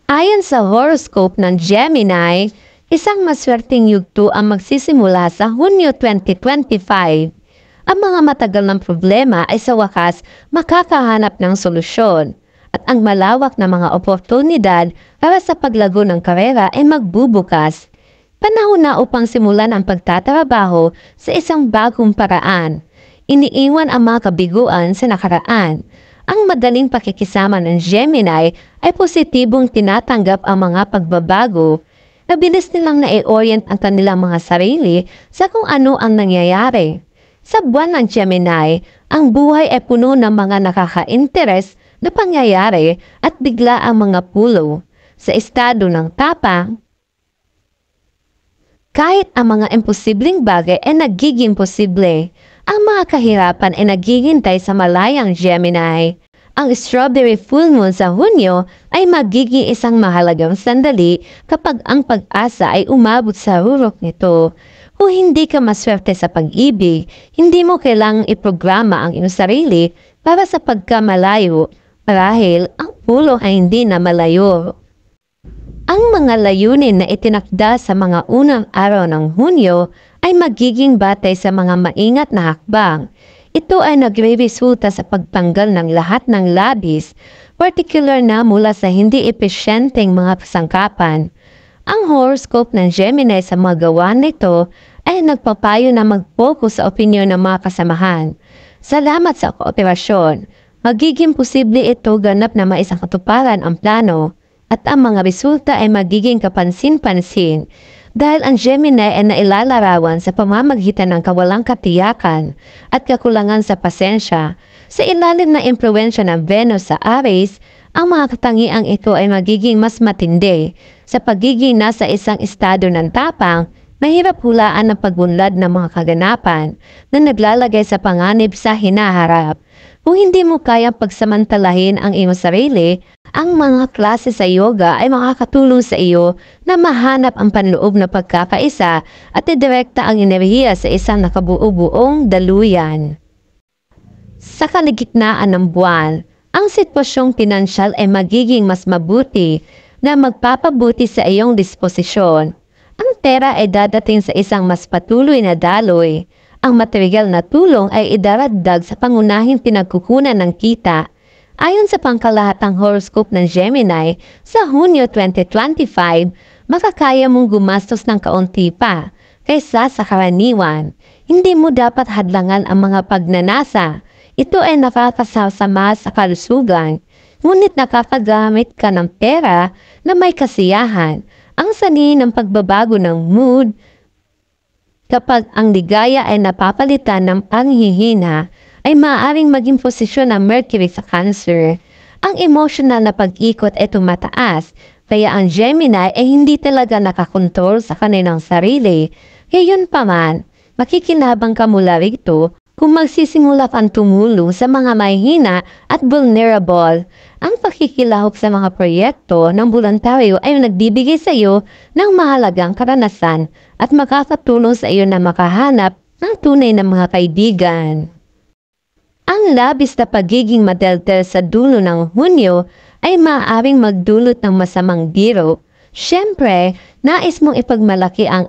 Ayon sa horoscope ng Gemini, isang maswerteng yugto ang magsisimula sa Hunyo 2025. Ang mga matagal ng problema ay sa wakas makakahanap ng solusyon at ang malawak na mga oportunidad para sa paglago ng karera ay magbubukas. Panahon na upang simulan ang pagtatrabaho sa isang bagong paraan. Iniiwan ang mga kabiguan sa nakaraan. Ang madaling pakikisama ng Gemini ay positibong tinatanggap ang mga pagbabago. Nabilis nilang na-orient ang kanilang mga sarili sa kung ano ang nangyayari. Sa buwan ng Gemini, ang buhay ay puno ng mga nakaka-interes na pangyayari at bigla ang mga pulo. Sa estado ng tapang, kahit ang mga imposibleng bagay ay nagiging posible, ang mga kahirapan ay naghihintay sa malayang Gemini. Ang strawberry full moon sa Hunyo ay magiging isang mahalagang sandali kapag ang pag-asa ay umabot sa hurok nito. Kung hindi ka maswerte sa pag-ibig, hindi mo kailangang iprograma ang iyong sarili para sa pagkamalayo, marahil ang pulo ay hindi na malayo. Ang mga layunin na itinakda sa mga unang araw ng Hunyo ay magiging batay sa mga maingat na hakbang. Ito ay nagre-resulta sa pagtanggal ng lahat ng labis, particular na mula sa hindi epesyenteng mga pasangkapan. Ang horoscope ng Gemini sa mga gawa nito ay nagpapayo na mag-focus sa opinyon ng mga kasamahan. Salamat sa kooperasyon. Magiging posible ito ganap na maisang katuparan ang plano at ang mga resulta ay magiging kapansin-pansin dahil ang Gemini ay nailalarawan sa pamamagitan ng kawalang katiyakan at kakulangan sa pasensya. Sa ilalim ng impluwensya ng Venus sa Aries, ang mga katangiang ito ay magiging mas matindi. Sa pagiging nasa isang estado ng tapang, mahirap hulaan ang pagunlad ng mga kaganapan na naglalagay sa panganib sa hinaharap. Kung hindi mo kayang pagsamantalahin ang iyong sarili, ang mga klase sa yoga ay makakatulong sa iyo na mahanap ang panloob na pagkakaisa at idirekta ang enerhiya sa isang nakabuo-buong daluyan. Sa kaligitnaan ng buwan, ang sitwasyong pinansyal ay magiging mas mabuti na magpapabuti sa iyong disposisyon. Ang pera ay dadating sa isang mas patuloy na daloy. Ang material na tulong ay idaragdag sa pangunahing pinagkukunan ng kita. Ayon sa pangkalahatang horoscope ng Gemini, sa Hunyo 2025, makakaya mong gumastos ng kaunti pa kaysa sa karaniwan. Hindi mo dapat hadlangan ang mga pagnanasa. Ito ay nakakasama sa kalusugan, ngunit nakakagamit ka ng pera na may kasiyahan. Ang sanhi ng pagbabago ng mood, kapag ang ligaya ay napapalitan ng panghihina, ay maaaring maging posisyon ng Mercury sa Cancer. Ang emotional na pag-ikot ay tumataas, kaya ang Gemini ay hindi talaga nakakontrol sa kanilang sarili. Gayunpaman, makikinabang ka mula rito kung magsisimula kang tumulong sa mga mahihina at vulnerable. Ang pakikilahok sa mga proyekto ng voluntaryo ay nagbibigay sa iyo ng mahalagang karanasan at makakatulong sa iyo na makahanap ng tunay na mga kaibigan. Ang labis na pagiging madeltel sa dulo ng Hunyo ay maaaring magdulot ng masamang biro. Siyempre, nais mong ipagmalaki ang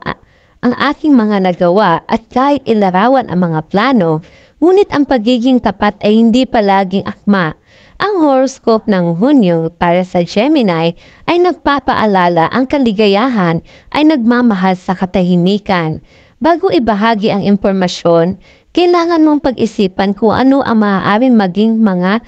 aking mga nagawa at kahit ilarawan ang mga plano, ngunit ang pagiging tapat ay hindi palaging akma. Ang horoscope ng Hunyo para sa Gemini ay nagpapaalala ang kaligayahan ay nagmamahal sa katahimikan. Bago ibahagi ang impormasyon, kailangan mong pag-isipan kung ano ang maaaring maging mga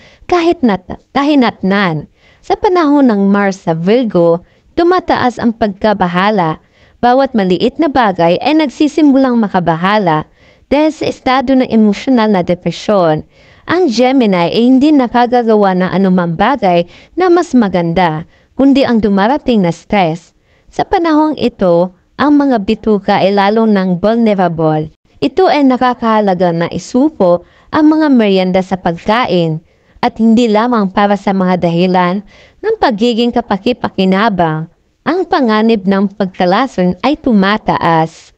kahinatnan. Sa panahon ng Mars sa Virgo, tumataas ang pagkabahala. Bawat maliit na bagay ay nagsisimulang makabahala dahil sa estado ng emosyonal na depresyon. Ang Gemini ay hindi nakagagawa ng anumang bagay na mas maganda, kundi ang dumarating na stress. Sa panahong ito, ang mga bituka ay lalong ng vulnerable. Ito ay nakakahalaga na isupo ang mga merienda sa pagkain at hindi lamang para sa mga dahilan ng pagiging kapaki-pakinabang. Ang panganib ng pagkalason ay tumataas.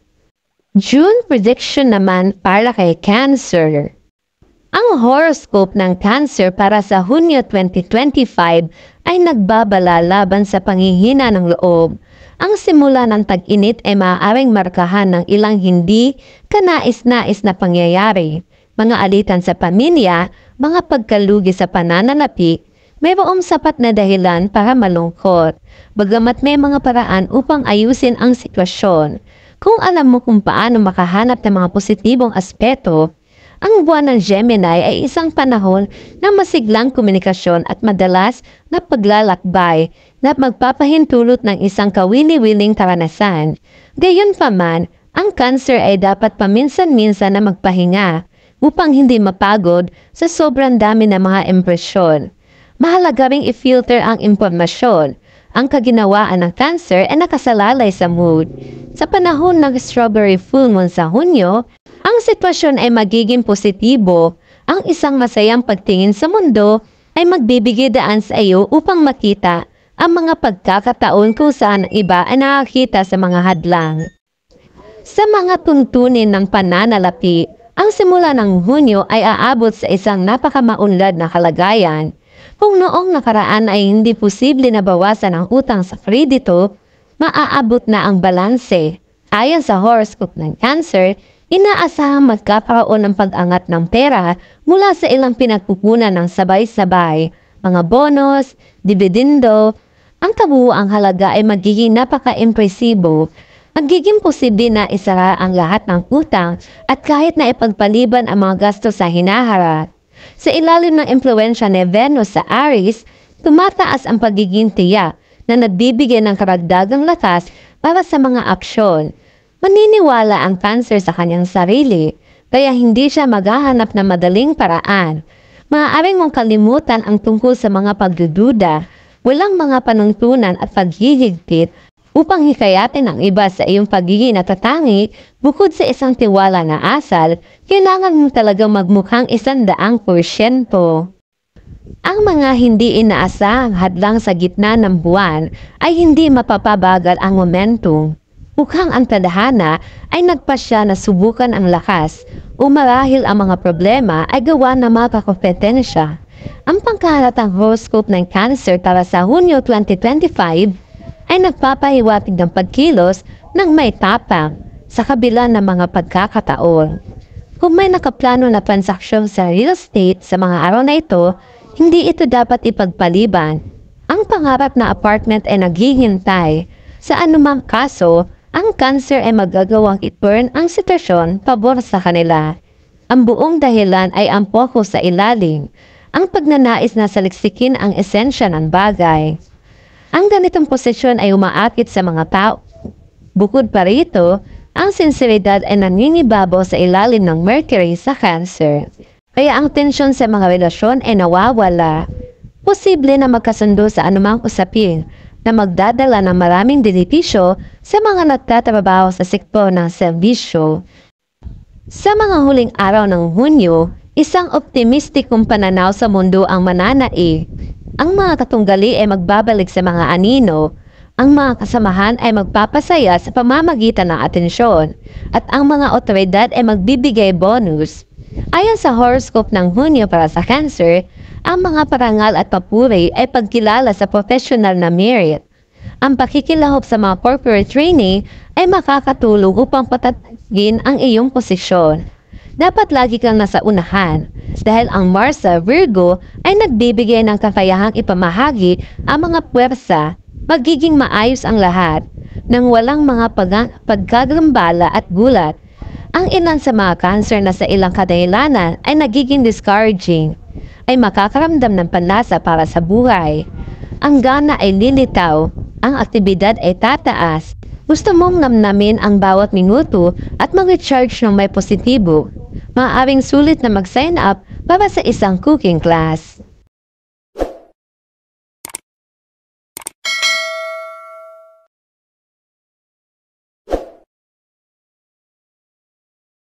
June prediction naman para kay Cancer. Ang horoscope ng Cancer para sa Hunyo 2025 ay nagbabala laban sa panghihina ng loob. Ang simula ng tag-init ay maaaring markahan ng ilang hindi kanais-nais na pangyayari. Mga alitan sa pamilya, mga pagkalugi sa pananalapi, mayroong sapat na dahilan para malungkot. Bagamat may mga paraan upang ayusin ang sitwasyon. Kung alam mo kung paano makahanap ng mga positibong aspeto, ang buwan ng Gemini ay isang panahon ng masiglang komunikasyon at madalas na paglalakbay na magpapahintulot ng isang kawili-wiling karanasan. Gayunpaman, ang Cancer ay dapat paminsan-minsan na magpahinga upang hindi mapagod sa sobrang dami ng mga impresyon. Mahalaga ring i-filter ang impormasyon. Ang kaginawaan ng Cancer ay nakasalalay sa mood. Sa panahon ng Strawberry Full Moon sa Hunyo, ang sitwasyon ay magiging positibo. Ang isang masayang pagtingin sa mundo ay magbibigay daan sa iyo upang makita ang mga pagkakataon kung saan ang iba ay nakakita sa mga hadlang. Sa mga tuntunin ng pananalapi, ang simula ng Hunyo ay aabot sa isang napakamaunlad na kalagayan. Kung noong nakaraan ay hindi posible na bawasan ang utang sa kredito, maaabot na ang balanse. Ayon sa horoscope ng Cancer, inaasahang magkakaroon ng pag-angat ng pera mula sa ilang pinagpupunan ng sabay-sabay, mga bonus, dividendo. Ang kabuuang halaga ay magiging napaka-impresibo. Magiging posible na isara ang lahat ng utang at kahit na ipagpaliban ang mga gastos sa hinaharap. Sa ilalim ng impluwensya ni Venus sa Aries, tumataas ang pagiging tiyak na nagbibigay ng karagdagang lakas para sa mga aksyon. Maniniwala ang Cancer sa kanyang sarili, kaya hindi siya maghahanap ng madaling paraan. Maaaring mong kalimutan ang tungkol sa mga pagdududa, walang mga panuntunan at paghihigpit upang hikayatin ang iba sa iyong pagiging natatangi. Bukod sa isang tiwala na asal, kailangan mo talagang magmukhang 100%. Ang mga hindi inaasahang hadlang sa gitna ng buwan ay hindi mapapabagal ang momentum. Mukhang ang tadhana ay nagpasya na subukan ang lakas o marahil ang mga problema ay gawa ng mga kompetensya. Ang pangkahalatang horoscope ng Cancer para sa Hunyo 2025 ay nagpapahiwatig ng pagkilos ng may tapang sa kabila ng mga pagkakataon. Kung may nakaplano na transaksyon sa real estate sa mga araw na ito, hindi ito dapat ipagpaliban. Ang pangarap na apartment ay naghihintay. Sa anumang kaso, ang Cancer ay magagawang i-turn ang sitwasyon pabor sa kanila. Ang buong dahilan ay ang focus sa ilalim, ang pagnanais na saliksikin ang esensya ng bagay. Ang ganitong posisyon ay umaakit sa mga tao. Bukod pa rito, ang sinseridad ay naninibabaw sa ilalim ng Mercury sa Cancer. Kaya ang tensyon sa mga relasyon ay nawawala. Posible na magkasundo sa anumang usapin na magdadala ng maraming benepisyo sa mga nagtatrabaho sa sektor ng serbisyo. Sa mga huling araw ng Hunyo, isang optimistikong pananaw sa mundo ang mananaig. Ang mga katunggali ay magbabalik sa mga anino. Ang mga kasamahan ay magpapasaya sa pamamagitan ng atensyon. At ang mga otoridad ay magbibigay bonus. Ayon sa horoscope ng Hunyo para sa Cancer, ang mga parangal at papuri ay pagkilala sa professional na merit. Ang pakikilahok sa mga corporate trainee ay makakatulong upang patatagin ang iyong posisyon. Dapat lagi kang nasa unahan dahil ang Mars sa Virgo ay nagbibigay ng kakayahang ipamahagi ang mga puwersa. Magiging maayos ang lahat nang walang mga pagkagambala at gulat. Ang ilan sa mga Cancer na sa ilang kadahilanan ay nagiging discouraging, ay makakaramdam ng panlasa para sa buhay. Ang gana ay lilitaw, ang aktibidad ay tataas. Gusto mong namnamin ang bawat minuto at mag-recharge ng may positibo. Maaaring sulit na mag-sign up para sa isang cooking class.